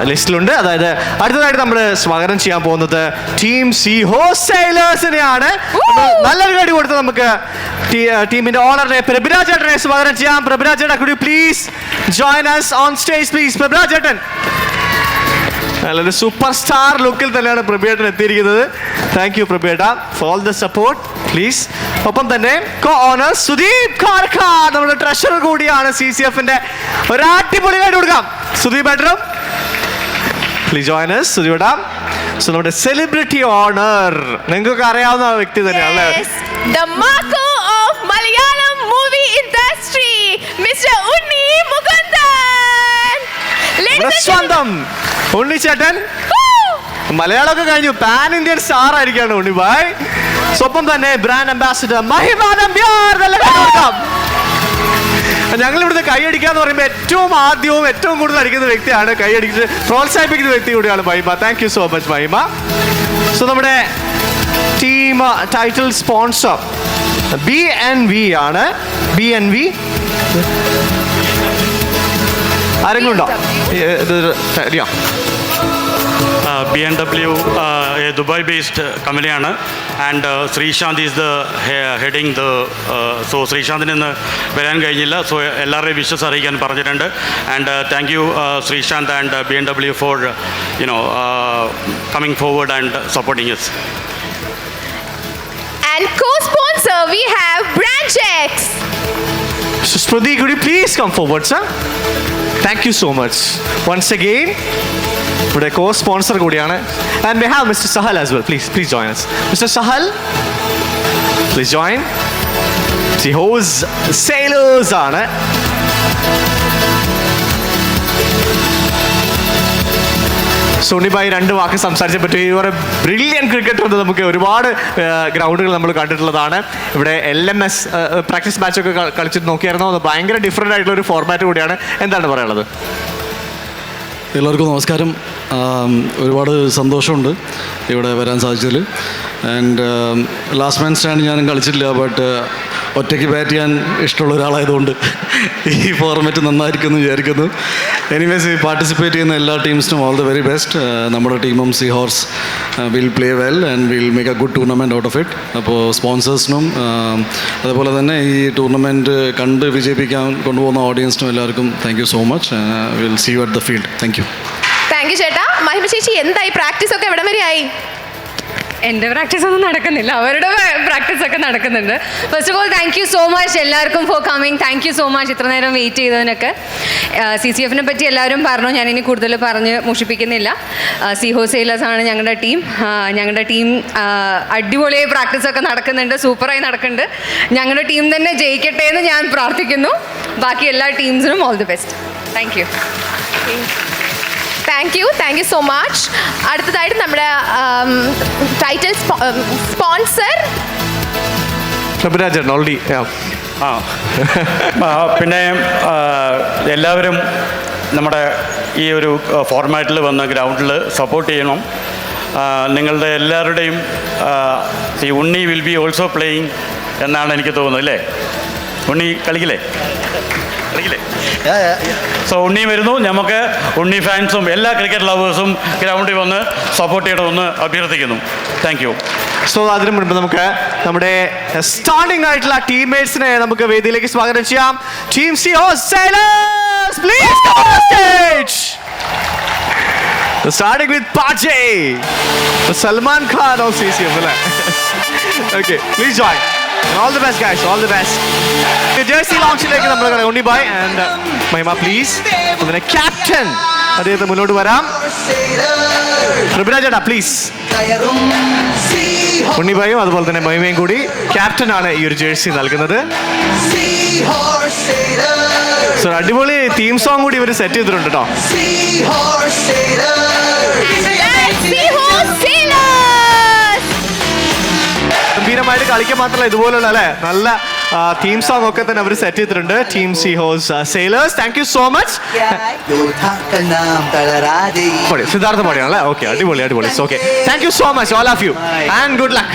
ലിസ്റ്റിലുണ്ട്. അതായത് അടുത്തതായിട്ട് നമ്മൾ സ്വാഗതം ചെയ്യാൻ പോകുന്നത് ടീം സീ ഹോസ്റ്റൈലേഴ്സിനെയാണ്. നല്ലൊരു കടി കൊടുത്ത് നമുക്ക് ടീമിന്റെ ഓണറിനെ പ്രഭിരാജ് ചേട്ടനെ സ്വാഗതം ചെയ്യാം. പ്രഭിരാജ് ചേട്ടാ, could you please join us on stage please? പ്രഭിരാജ് ചേട്ടൻ നല്ലൊരു സൂപ്പർ സ്റ്റാർ ലുക്കിൽ തന്നെയാണ് പ്രഭിയേട്ടൻ എത്തിയിരിക്കുന്നത്. താങ്ക് യു പ്രഭിയേട്ട for all the support please. ഒപ്പം തന്നെ കോ ഓണർ സുദീപ് കാർക്കാർ, നമ്മുടെ ട്രഷറർ കൂടിയാണ് CCFന്റെ. ഒരു അടിപൊളി കടി കൊടുക്കാം സുദീപ് ഏട്ടനും. Please join us, സുധിയോടാ. സോ നമ്മുടെ സെലിബ്രിറ്റി ഓണർ നിങ്ങൾക്ക് അറിയാവുന്ന വ്യക്തി തന്നെയാണ്. The Marco of Malayalam movie industry, Mr. Unni Mukundan. സ്വന്തം ഉണ്ണി ചേട്ടൻ. മലയാളമൊക്കെ കഴിഞ്ഞു, പാൻ ഇന്ത്യൻ സ്റ്റാർ ആയിരിക്കാണ് ഉണ്ണി ഭായ്. ഒപ്പം തന്നെ ബ്രാൻഡ് അംബാസിഡർ മഹിമ നമ്പ്യാർ. ഞങ്ങൾ ഇവിടുന്ന് കൈയടിക്കാന്ന് പറയുമ്പോൾ ഏറ്റവും ആദ്യവും ഏറ്റവും കൂടുതൽ അടിക്കുന്ന വ്യക്തിയാണ്, കൈയടിച്ച് പ്രോത്സാഹിപ്പിക്കുന്ന വ്യക്തി കൂടിയാണ് Mahima. Thank you so much Mahima. So നമ്മുടെ ടീം ടൈറ്റിൽ സ്പോൺസർ BNV ആണ്. BNV ആരെങ്കിലും ഉണ്ടോ? BMW a Dubai-based company-ആണ്. And Sreesanth is the heading the so ശ്രീശാന്തിന് ഇന്ന് വരാൻ കഴിഞ്ഞില്ല. സോ എല്ലാവരുടെയും വിഷസ് അറിയിക്കാൻ പറഞ്ഞിട്ടുണ്ട്. And thank you Sreesanth and BMW for coming forward and supporting us. And co-sponsor we have Branchex. Sprudi, could you please come forward, sir? Thank you so much once again. ഇവിടെ കോ sponsor കൂടിയാണ്. And we have Mr. Sahal as well. Please join us. Mr. Sahal, please join. The host sailors ആണ്. സോണിബായി രണ്ട് വാക്ക് സംസാരിച്ച പറ്റി ഒരു brilliant cricketer നമുക്ക് ഒരുപാട് ഗ്രൗണ്ടുകൾ നമ്മൾ കണ്ടിട്ടുള്ളതാണ്. ഇവിടെ LMS പ്രാക്ടീസ് മാച്ചൊക്കെ കളിച്ചിട്ട് നോക്കിയായിരുന്നു. അത് ഭയങ്കര ഡിഫറെൻ്റ് ആയിട്ടുള്ള ഒരു ഫോർമാറ്റ് കൂടിയാണ്. എന്താണ് പറയാനുള്ളത്? എല്ലാവർക്കും നമസ്കാരം. ഒരുപാട് സന്തോഷമുണ്ട് ഇവിടെ വരാൻ സാധിച്ചതിൽ. ആൻഡ് ലാസ്റ്റ് മാൻ സ്റ്റാൻഡ് ഞാനും കളിച്ചിട്ടില്ല, ബട്ട് ഒറ്റയ്ക്ക് ബാറ്റ് ചെയ്യാൻ ഇഷ്ടമുള്ള ഒരാളായതുകൊണ്ട് ഈ ഫോർമാറ്റ് നന്നായിരിക്കുമെന്ന് വിചാരിക്കുന്നു. എനിവേസ് പാർട്ടിസിപ്പേറ്റ് ചെയ്യുന്ന എല്ലാ ടീംസിനും ഓൾ ദ വെരി ബെസ്റ്റ്. നമ്മുടെ ടീമും Sea Horse will play well and will make a good tournament out of it. അപ്പോൾ സ്പോൺസേഴ്സിനും അതുപോലെ തന്നെ ഈ ടൂർണമെൻറ്റ് കണ്ട് വിജയിപ്പിക്കാൻ കൊണ്ടുപോകുന്ന ഓഡിയൻസിനും എല്ലാവർക്കും thank you so much. Will see you at the field. Thank you. Thank you ചേട്ടാ. മഹിമ ചേച്ചി, എന്തായി പ്രാക്ടീസ് ഒക്കെ എവിടെ വരെ ആയി? എൻ്റെ പ്രാക്ടീസ് ഒന്നും നടക്കുന്നില്ല, അവരുടെ പ്രാക്ടീസ് ഒക്കെ നടക്കുന്നുണ്ട്. First of all thank you so much എല്ലാവർക്കും for coming. Thank you so much ഇത്ര നേരം വെയിറ്റ് ചെയ്തതിനൊക്കെ. CCFനെ പറ്റി എല്ലാവരും പറഞ്ഞു, ഞാനിനി കൂടുതൽ പറഞ്ഞ് മുഷിപ്പിക്കുന്നില്ല. സീ ഹോസ്റ്റൈലേഴ്സ് ആണ് ഞങ്ങളുടെ ടീം. ഞങ്ങളുടെ ടീം അടിപൊളിയായി പ്രാക്ടീസൊക്കെ നടക്കുന്നുണ്ട്, സൂപ്പറായി നടക്കുന്നുണ്ട്. ഞങ്ങളുടെ ടീം തന്നെ ജയിക്കട്ടെ എന്ന് ഞാൻ പ്രാർത്ഥിക്കുന്നു. ബാക്കി എല്ലാ ടീംസിനും all the best. Thank you. Thank you so much. അടുത്തതായിട്ട് നമ്മുടെ ടൈറ്റിൽ സ്പോൺസർ ഓൾറെഡി. പിന്നെ എല്ലാവരും നമ്മുടെ ഈ ഒരു ഫോർമാറ്റിൽ വന്ന് ഗ്രൗണ്ടിൽ സപ്പോർട്ട് ചെയ്യണം. നിങ്ങളുടെ എല്ലാവരുടെയും ഈ ഉണ്ണി വിൽ ബി ഓൾസോ പ്ലേയിങ് എന്നാണ് എനിക്ക് തോന്നുന്നത്, അല്ലേ? ഉണ്ണി കളിക്കില്ലേ? സോ ഉണ്ണി വരുന്നു. നമുക്ക് ഉണ്ണി ഫാൻസും എല്ലാ ക്രിക്കറ്റ് ലവേഴ്സും ഗ്രൗണ്ടിൽ വന്ന് സപ്പോർട്ട് ചെയ്യണമെന്ന് അഭ്യർത്ഥിക്കുന്നു. Thank you. സോ അതിനു മുൻപ് നമുക്ക് നമ്മുടെ സ്റ്റാർട്ടിംഗ് ആയിട്ടുള്ള ടീംമേറ്റ്സിനെ നമുക്ക് വേദിയിലേക്ക് സ്വാഗതം ചെയ്യാം. ടീം സീ ഹോസ്റ്റൈലേഴ്സ്, please come on stage. Starting with Pajay, Salman Khan of CCF. Okay, please join. And all the best guys, all the best. Jersey launchilekku nammal Unni bhai and Mahima please. Adine captain adeyathe munnottu varam. Prabhiraj ചേട്ടാ please. ഉണ്ണി ഭായും അതുപോലെ തന്നെ മഹിമയും കൂടി captain ആണ് ഈ ഒരു jersey നൽകുന്നത്. So അടിപൊളി തീം സോങ് കൂടി ഇവർ സെറ്റ് ചെയ്തിട്ടുണ്ട് കേട്ടോ. ഗംഭീരമായിട്ട് കളിക്കാൻ മാത്രമല്ല ഇതുപോലുള്ള അല്ലേ നല്ല തീം സോങ് ഒക്കെ തന്നെ അവർ സെറ്റ് ചെയ്തിട്ടുണ്ട്. ടീം സീ ഹോസ്റ്റൈലേഴ്സ്, thank you so much. Siddhartha പാടിയാണല്ലേ? ഓക്കെ, അടിപൊളി. Okay, thank you so much all of you and good luck.